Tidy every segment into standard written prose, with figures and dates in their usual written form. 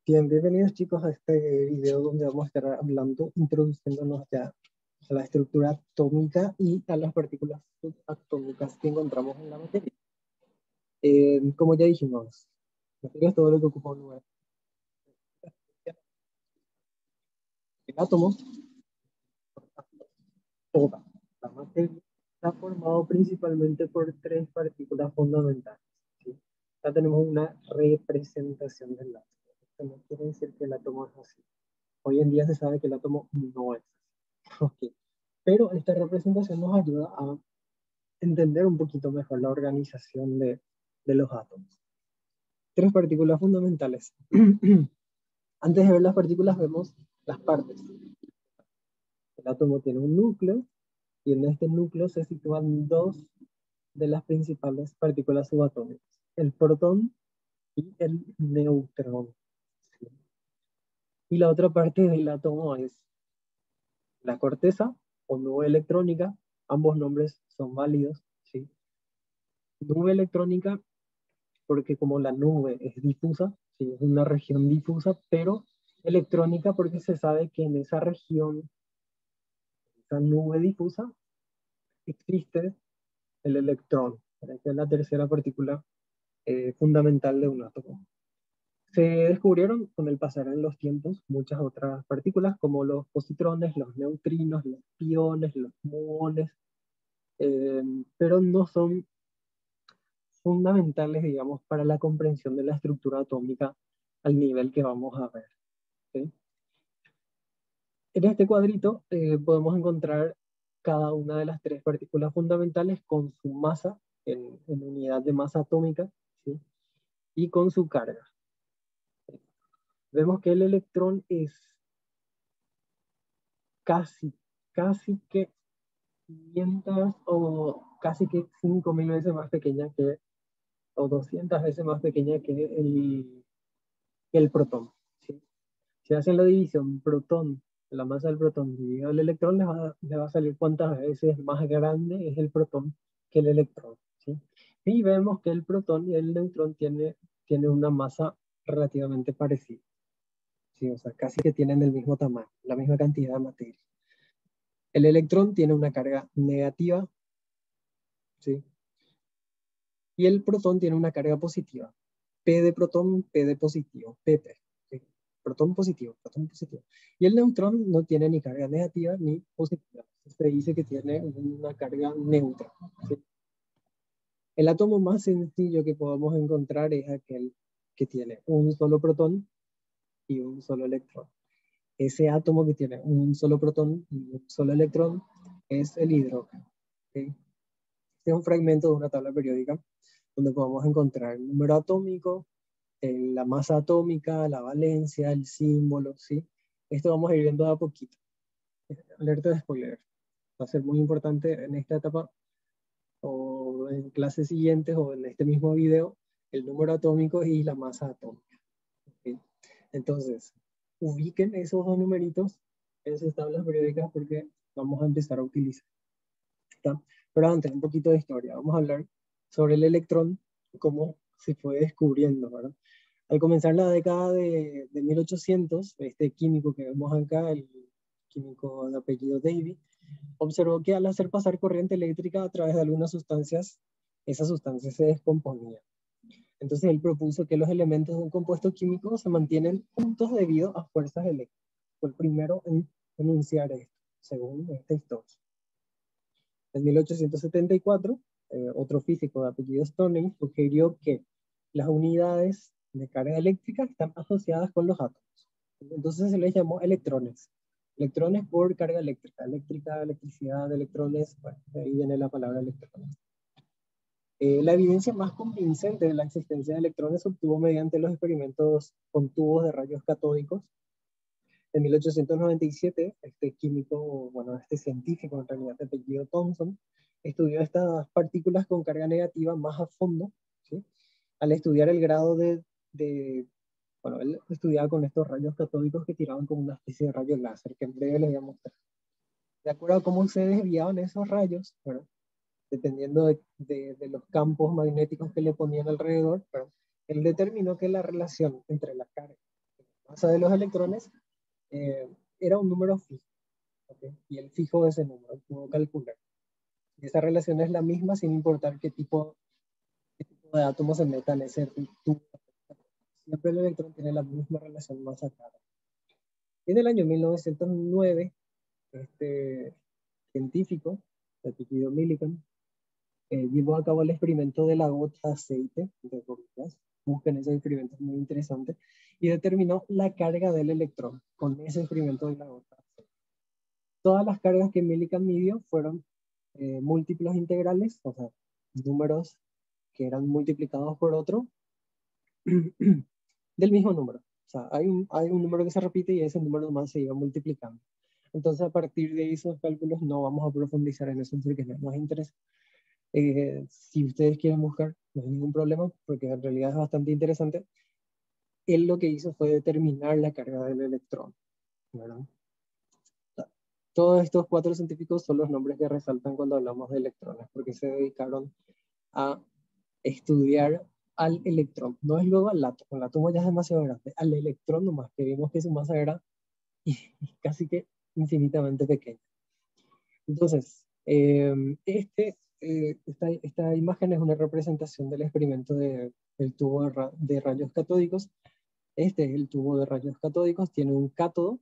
Bien, bienvenidos chicos a este video donde vamos a estar hablando, introduciéndonos ya a la estructura atómica y a las partículas subatómicas que encontramos en la materia. Como ya dijimos, materia es todo lo que ocupa un lugar. El átomo, toda la materia, está formado principalmente por tres partículas fundamentales, ¿sí? Ya tenemos una representación del átomo. Esto no quiere decir que el átomo es así. Hoy en día se sabe que el átomo no es así. Ok. Pero esta representación nos ayuda a entender un poquito mejor la organización de los átomos. Tres partículas fundamentales. Antes de ver las partículas vemos las partes. El átomo tiene un núcleo y en este núcleo se sitúan dos de las principales partículas subatómicas, el protón y el neutrón. ¿Sí? Y la otra parte del átomo es la corteza o nube electrónica. Ambos nombres son válidos. ¿Sí? Nube electrónica porque como la nube es difusa, ¿sí? Es una región difusa, pero electrónica porque se sabe que en esa región, esa nube difusa, existe el electrón, que es la tercera partícula fundamental de un átomo. Se descubrieron con el pasar en los tiempos muchas otras partículas como los positrones, los neutrinos, los piones, los muones, pero no son fundamentales, digamos, para la comprensión de la estructura atómica al nivel que vamos a ver. ¿Sí? En este cuadrito podemos encontrar cada una de las tres partículas fundamentales con su masa en unidad de masa atómica, ¿sí? Y con su carga. Vemos que el electrón es casi, casi que 500 o casi que 5000 veces más pequeña que, o 200 veces más pequeña que el protón. ¿Sí? Si hacen la división protón, la masa del protón dividido el electrón, le va a salir cuántas veces más grande es el protón que el electrón. ¿Sí? Y vemos que el protón y el neutrón tiene una masa relativamente parecida. ¿Sí? O sea, casi que tienen el mismo tamaño, la misma cantidad de materia. El electrón tiene una carga negativa, ¿sí? Y el protón tiene una carga positiva. P de protón, P de positivo, PP. ¿Sí? Protón positivo, protón positivo. Y el neutrón no tiene ni carga negativa ni positiva. Se dice que tiene una carga neutra. ¿Sí? El átomo más sencillo que podemos encontrar es aquel que tiene un solo protón y un solo electrón. Ese átomo que tiene un solo protón y un solo electrón es el hidrógeno. ¿Sí? Este es un fragmento de una tabla periódica donde podemos encontrar el número atómico, la masa atómica, la valencia, el símbolo, ¿sí? Esto vamos a ir viendo de a poquito. Alerta de spoiler. Va a ser muy importante en esta etapa o en clases siguientes o en este mismo video el número atómico y la masa atómica. ¿Sí? Entonces, ubiquen esos dos numeritos en sus tablas periódicas porque vamos a empezar a utilizar. ¿Está? Pero antes, un poquito de historia. Vamos a hablar sobre el electrón, cómo se fue descubriendo, ¿verdad? Al comenzar la década de 1800, este químico que vemos acá, el químico de apellido Davy, observó que al hacer pasar corriente eléctrica a través de algunas sustancias, esas sustancias se descomponían. Entonces él propuso que los elementos de un compuesto químico se mantienen juntos debido a fuerzas eléctricas. Fue el primero en enunciar esto, según esta historia. En 1874, otro físico de apellido Stoney sugirió que las unidades de carga eléctrica están asociadas con los átomos. Entonces se les llamó electrones. Electrones por carga eléctrica. Eléctrica, electricidad, electrones. Bueno, de ahí viene la palabra electrones. La evidencia más convincente de la existencia de electrones se obtuvo mediante los experimentos con tubos de rayos catódicos. En 1897, este químico, bueno, este científico en realidad de apellido Thomson, estudió estas partículas con carga negativa más a fondo, ¿sí? Al estudiar el grado bueno, él estudiaba con estos rayos catódicos que tiraban como una especie de rayos láser, que en breve les voy a mostrar. De acuerdo a cómo se desviaban esos rayos, ¿verdad? Dependiendo de los campos magnéticos que le ponían alrededor, ¿verdad? Él determinó que la relación entre la carga masa de los electrones era un número fijo, ¿okay? Y el fijo de ese número puedo calcular. Y esa relación es la misma sin importar qué tipo de átomos se meta en ese tubo. Siempre el electrón tiene la misma relación masa-carga. En el año 1909, este científico, el apellido Millikan, llevó a cabo el experimento de la gota de aceite de Gorgias. Busquen ese experimento, es muy interesante. Y determinó la carga del electrón con ese experimento de la gota de aceite. Todas las cargas que Millikan midió fueron múltiplos integrales, o sea, números que eran multiplicados por otro del mismo número. O sea, hay un número que se repite y ese número nomás se iba multiplicando. Entonces, a partir de esos cálculos no vamos a profundizar en eso porque no nos interesa. Si ustedes quieren buscar, no hay ningún problema, porque en realidad es bastante interesante. Él lo que hizo fue determinar la carga del electrón, ¿verdad? Todos estos 4 científicos son los nombres que resaltan cuando hablamos de electrones, porque se dedicaron a estudiar al electrón. No es luego al átomo. El átomo ya es demasiado grande. Al electrón nomás, que vimos que su masa era casi que infinitamente pequeña. Entonces, esta imagen es una representación del experimento del tubo de rayos catódicos. Este es el tubo de rayos catódicos, tiene un cátodo,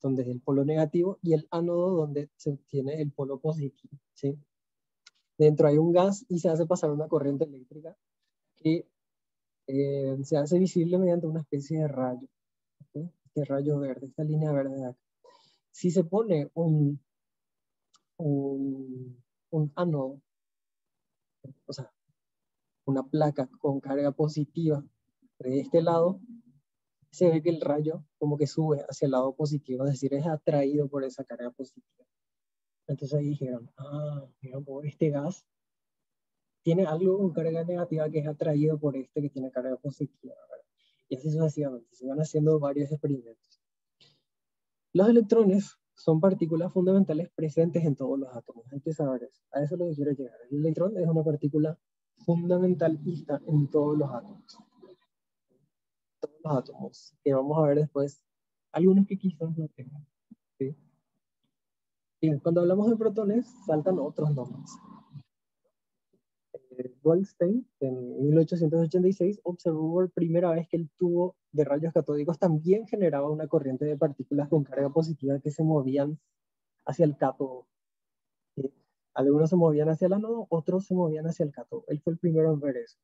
donde es el polo negativo, y el ánodo, donde se obtiene el polo positivo, ¿sí? Dentro hay un gas y se hace pasar una corriente eléctrica que se hace visible mediante una especie de rayo, ¿sí? Este rayo verde, esta línea verde de acá. Si se pone un ánodo, o sea, una placa con carga positiva de este lado, se ve que el rayo como que sube hacia el lado positivo, es decir, es atraído por esa carga positiva. Entonces ahí dijeron, por este gas tiene algo con carga negativa que es atraído por este que tiene carga positiva, ¿verdad? Y así sucesivamente, se van haciendo varios experimentos. Los electrones son partículas fundamentales presentes en todos los átomos, hay que saber eso. A eso es lo que quiero llegar. El electrón es una partícula fundamentalista en todos los átomos. Todos los átomos, que vamos a ver después, algunos que quizás no tengan, ¿sí? Bien, cuando hablamos de protones, saltan otros nombres. Goldstein, en 1886, observó por primera vez que el tubo de rayos catódicos también generaba una corriente de partículas con carga positiva que se movían hacia el cátodo, ¿sí? Algunos se movían hacia el ánodo, otros se movían hacia el cátodo. Él fue el primero en ver eso,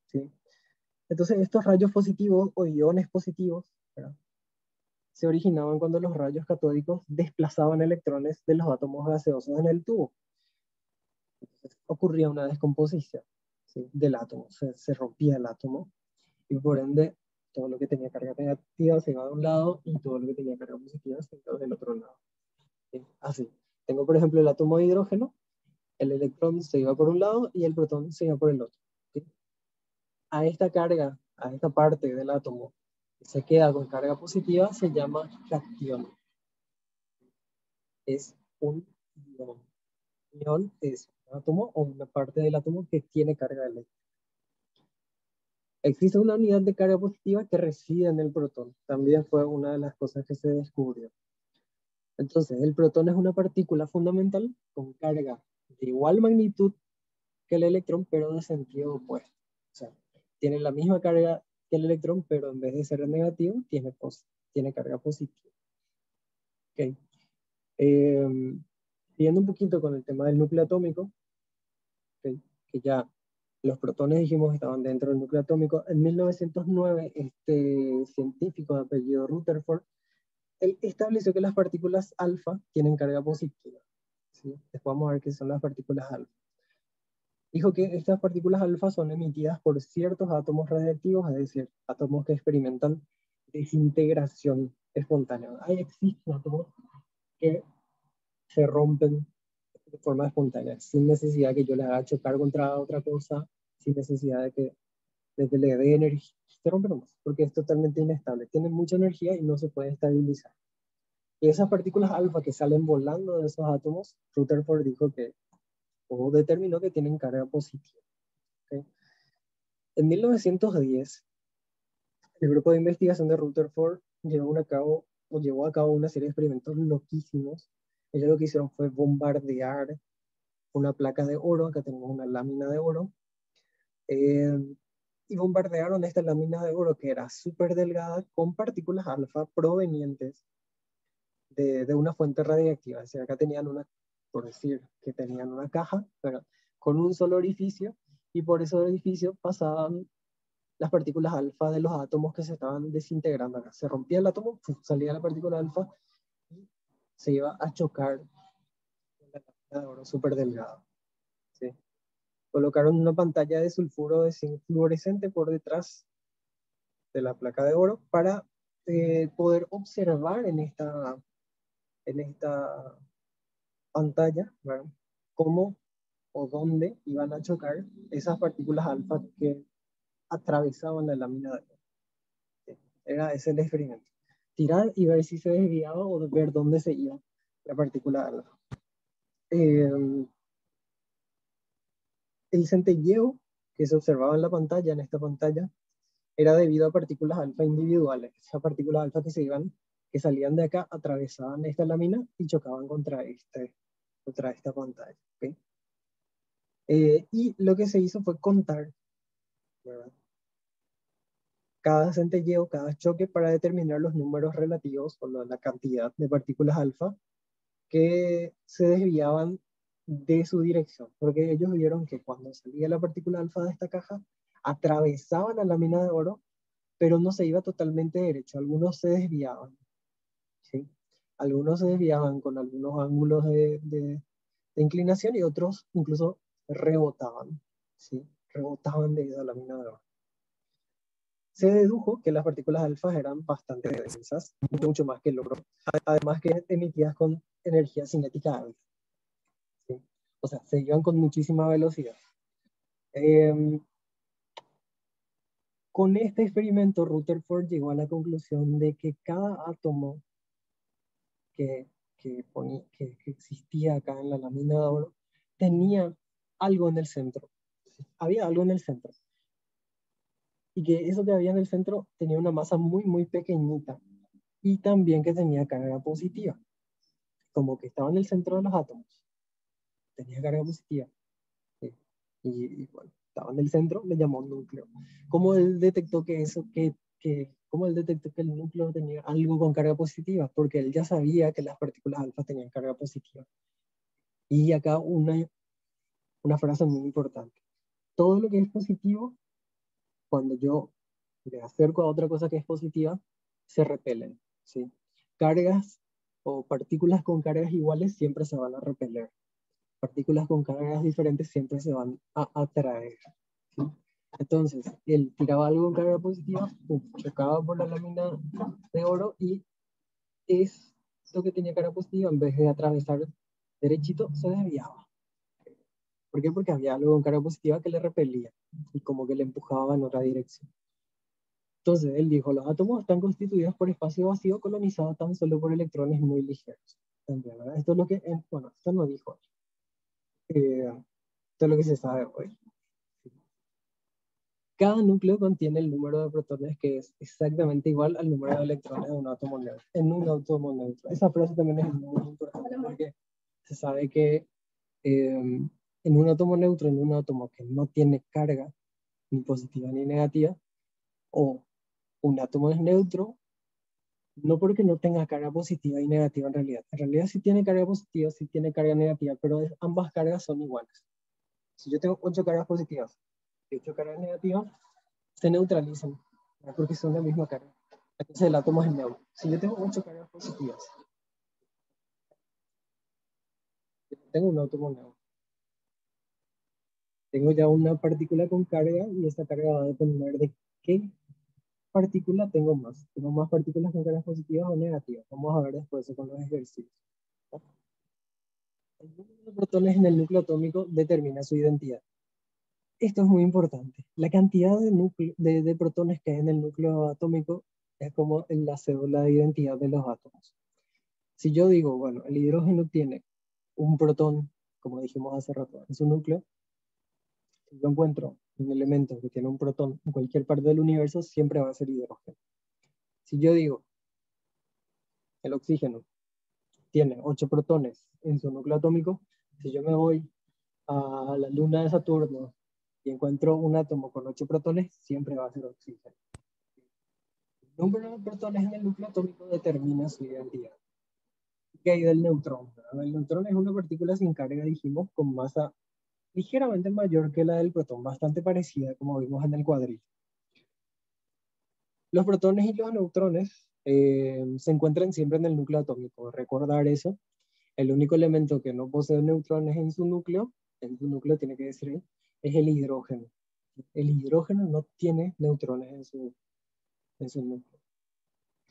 ¿sí? Entonces, estos rayos positivos o iones positivos, ¿verdad?, se originaban cuando los rayos catódicos desplazaban electrones de los átomos gaseosos en el tubo. Entonces, ocurría una descomposición, ¿sí?, del átomo, se rompía el átomo y por ende todo lo que tenía carga negativa se iba de un lado y todo lo que tenía carga positiva se iba del otro lado, ¿sí? Así. Tengo, por ejemplo, el átomo de hidrógeno, el electrón se iba por un lado y el protón se iba por el otro, ¿sí? A esta carga, a esta parte del átomo que se queda con carga positiva, se llama cation. Es un ion. Ion es un átomo o una parte del átomo que tiene carga eléctrica. Existe una unidad de carga positiva que reside en el protón. También fue una de las cosas que se descubrió. Entonces, el protón es una partícula fundamental con carga de igual magnitud que el electrón, pero de sentido opuesto. O sea, tiene la misma carga que el electrón, pero en vez de ser negativo, tiene carga positiva. Okay. Siguiendo un poquito con el tema del núcleo atómico, okay, que ya los protones, dijimos, estaban dentro del núcleo atómico. En 1909, este científico de apellido Rutherford, él estableció que las partículas alfa tienen carga positiva, ¿sí? Después vamos a ver qué son las partículas alfa. Dijo que estas partículas alfa son emitidas por ciertos átomos radiactivos, es decir, átomos que experimentan desintegración espontánea. Ahí existen átomos que se rompen de forma espontánea, sin necesidad que yo le haga chocar contra otra cosa, sin necesidad de que le dé energía. Se rompen nomás, porque es totalmente inestable. Tienen mucha energía y no se puede estabilizar. Y esas partículas alfa que salen volando de esos átomos, Rutherford dijo que, o determinó que tienen carga positiva. ¿Okay? En 1910, El grupo de investigación de Rutherford llevó a cabo una serie de experimentos loquísimos. Ellos lo que hicieron fue bombardear una placa de oro, acá tenemos una lámina de oro, eh, y bombardearon esta lámina de oro que era súper delgada con partículas alfa provenientes de una fuente radiactiva. O sea, acá tenían una, por decir, que tenían una caja, pero con un solo orificio, y por ese orificio pasaban las partículas alfa de los átomos que se estaban desintegrando acá. Se rompía el átomo, salía la partícula alfa y se iba a chocar con la lámina de oro súper delgada. ¿Sí? Colocaron una pantalla de sulfuro de zinc fluorescente por detrás de la placa de oro para poder observar en esta pantalla, ¿verdad? Cómo o dónde iban a chocar esas partículas alfa que atravesaban la lámina de oro. ¿Sí? Era ese el experimento. Tirar y ver si se desviaba o ver dónde se iba la partícula alfa. El centelleo que se observaba en la pantalla, en esta pantalla, era debido a partículas alfa individuales. Esas partículas alfa que salían de acá, atravesaban esta lámina y chocaban contra esta pantalla. ¿Okay? Y lo que se hizo fue contar, ¿verdad?, cada centelleo, cada choque para determinar los números relativos o la cantidad de partículas alfa que se desviaban de su dirección, porque ellos vieron que cuando salía la partícula alfa de esta caja, atravesaba la lámina de oro, pero no se iba totalmente derecho, algunos se desviaban, ¿sí? Algunos se desviaban con algunos ángulos de inclinación y otros incluso rebotaban, ¿sí? Rebotaban de esa lámina de oro. Se dedujo que las partículas alfa eran bastante densas, mucho más que el oro, además que emitidas con energía cinética alta. ¿Sí? O sea, se iban con muchísima velocidad. Con este experimento, Rutherford llegó a la conclusión de que cada átomo que, que existía acá en la lámina de oro tenía algo en el centro. Había algo en el centro. Y que eso que había en el centro tenía una masa muy, muy pequeñita. Y también que tenía carga positiva. Como que estaba en el centro de los átomos. Tenía carga positiva. Sí. Y bueno, estaba en el centro, le llamó núcleo. ¿Cómo él detectó cómo él detectó que el núcleo tenía algo con carga positiva? Porque él ya sabía que las partículas alfa tenían carga positiva. Y acá una frase muy importante. Todo lo que es positivo, cuando yo le acerco a otra cosa que es positiva, se repelen, ¿sí? Cargas o partículas con cargas iguales siempre se van a repeler. Partículas con cargas diferentes siempre se van a atraer, ¿sí? Entonces, él tiraba algo con carga positiva, chocaba por la lámina de oro y esto que tenía carga positiva, en vez de atravesar derechito, se desviaba. ¿Por qué? Porque había algo con carga positiva que le repelía y como que le empujaba en otra dirección. Entonces, él dijo, los átomos están constituidos por espacio vacío colonizado tan solo por electrones muy ligeros. También, ¿verdad? Esto es lo que, bueno, esto no dijo. Esto es lo que se sabe hoy. Cada núcleo contiene el número de protones que es exactamente igual al número de electrones de un átomo neutro, en un átomo neutro. Esa frase también es muy importante porque se sabe que en un átomo neutro, en un átomo que no tiene carga ni positiva ni negativa, o un átomo es neutro, no porque no tenga carga positiva y negativa en realidad sí tiene carga positiva, sí tiene carga negativa, pero ambas cargas son iguales. Si yo tengo 8 cargas positivas y 8 cargas negativas, se neutralizan, ¿verdad? Porque son la misma carga. Entonces el átomo es neutro. Si yo tengo 8 cargas positivas, tengo un átomo neutro. Tengo ya una partícula con carga y esa carga va a depender de qué partícula tengo más. Tengo más partículas con cargas positivas o negativas. Vamos a ver después eso con los ejercicios. El número de protones en el núcleo atómico determina su identidad. Esto es muy importante. La cantidad de protones que hay en el núcleo atómico es como en la cédula de identidad de los átomos. Si yo digo, bueno, el hidrógeno tiene un protón, como dijimos hace rato, en su núcleo, si yo encuentro un elemento que tiene un protón en cualquier parte del universo siempre va a ser hidrógeno. Si yo digo, el oxígeno tiene 8 protones en su núcleo atómico, si yo me voy a la luna de Saturno y encuentro un átomo con 8 protones, siempre va a ser oxígeno. El número de protones en el núcleo atómico determina su identidad. ¿Qué hay del neutrón? El neutrón es una partícula sin carga, dijimos, con masa ligeramente mayor que la del protón, bastante parecida, como vimos en el cuadrito. Los protones y los neutrones se encuentran siempre en el núcleo atómico. Recordar eso. El único elemento que no posee neutrones en su núcleo tiene que decir, es el hidrógeno. El hidrógeno no tiene neutrones en su núcleo.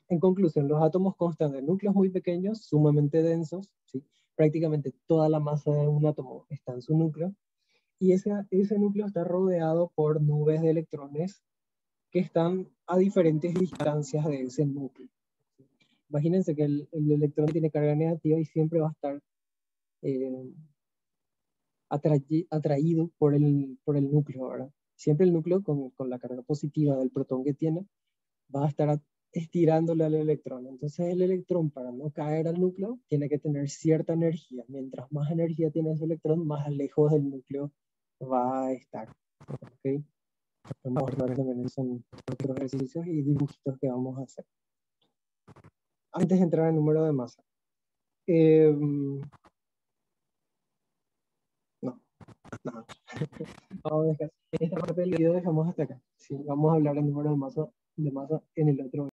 En conclusión, los átomos constan de núcleos muy pequeños, sumamente densos, ¿sí? Prácticamente toda la masa de un átomo está en su núcleo, y ese núcleo está rodeado por nubes de electrones que están a diferentes distancias de ese núcleo. Imagínense que el electrón tiene carga negativa y siempre va a estar eh, atraído por el núcleo, ¿verdad? Siempre el núcleo con la carga positiva del protón que tiene va a estar estirándole al electrón. Entonces el electrón, para no caer al núcleo, tiene que tener cierta energía. Mientras más energía tiene ese electrón, más lejos del núcleo va a estar. ¿Okay? Vamos a ver también son otros ejercicios y dibujitos que vamos a hacer. Antes de entrar al número de masa. No, no. Vamos a dejar esta parte del video, dejamos hasta acá. Sí, vamos a hablar del número de masa en el otro.